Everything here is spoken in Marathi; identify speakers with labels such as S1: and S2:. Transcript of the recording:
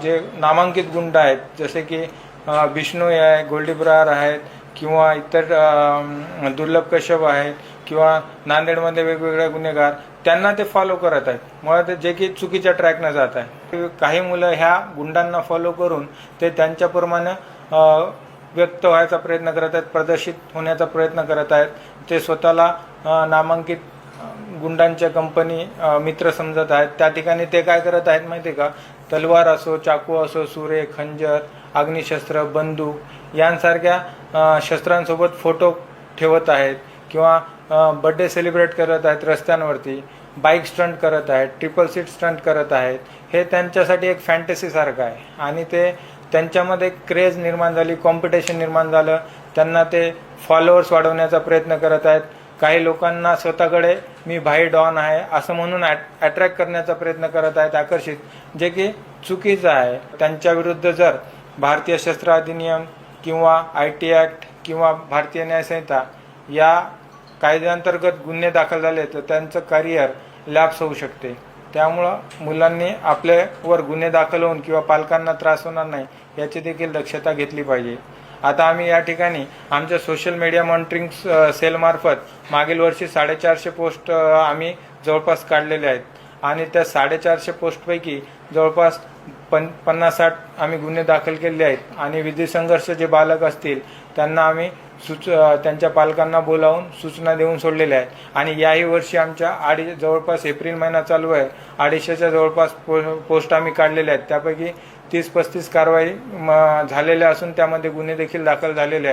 S1: जे नामांकित गुंड आहेत जसे की बिष्णोई आहे, गोल्डी ब्रार आहेत किंवा इतर दुर्लभ कश्यप आहेत किंवा नांदेडमध्ये वेगवेगळे गुन्हेगार त्यांना ते फॉलो करत आहेत। मुळात जे की चुकीच्या ट्रॅकनं जात आहे। काही मुलं ह्या गुंडांना फॉलो करून ते त्यांच्याप्रमाणे व्यक्त व्हायचा प्रयत्न करत आहेत, प्रदर्शित होण्याचा प्रयत्न करत आहेत। ते स्वतःला नामांकित गुंडांच्या कंपनी मित्र समजत आहेत। त्या ठिकाणी ते काय करत आहेत माहिती आहे का, तलवार असो, चाकू असो, सुरे, खंजर, अग्निशस्त्र, बंदूक यांसारख्या शस्त्रांसोबत फोटो ठेवत आहेत किंवा बर्थडे सेलिब्रेट करत आहेत, रस्त्यांवरती बाईक स्टंट करत आहेत, ट्रिपल सीट स्टंट करत आहेत। हे त्यांच्यासाठी एक फॅन्टसीसारखं आहे आणि ते त्यांच्यामध्ये क्रेज निर्माण झाली, कॉम्पिटिशन निर्माण झालं, त्यांना ते फॉलोअर्स वाढवण्याचा प्रयत्न करत आहेत। काही लोकांना स्वतःकडे मी भाई डॉन आहे असं म्हणून अट्रॅक्ट करण्याचा प्रयत्न करत आहेत, आकर्षित, जे की चुकीचं आहे। त्यांच्या विरुद्ध जर भारतीय शस्त्र अधिनियम किंवा IT ॲक्ट किंवा भारतीय न्यायसंहिता या कायद्याअंतर्गत गुन्हे दाखल झाले तर त्यांचं करिअर लॅप्स होऊ शकते। त्यामुळं मुलांनी आपल्यावर गुन्हे दाखल होऊन किंवा पालकांना त्रास होणार नाही याची देखील दक्षता घेतली पाहिजे। आता आम्ही या ठिकाणी आमच्या सोशल मीडिया मॉनिटरिंग सेलमार्फत मागील वर्षी 450 पोस्ट आम्ही जवळपास काढलेले आहेत आणि त्या 450 पोस्टपैकी जवळपास 50-60 आम्ही गुन्हे दाखल केले आहेत आणि विधी संघर्ष जे बालक असतील त्यांना आम्ही त्यांच्या पालकांना बोलावून सूचना देऊन सोडलेल्या आहेत आणि याही वर्षी आमच्या जवळपास एप्रिल महिना चालू आहे, 250च्या जवळपास पोस्ट आम्ही काढलेल्या आहेत। त्यापैकी 30-35 कारवाई झालेल्या असून त्यामध्ये गुन्हे देखील दाखल झालेले आहेत।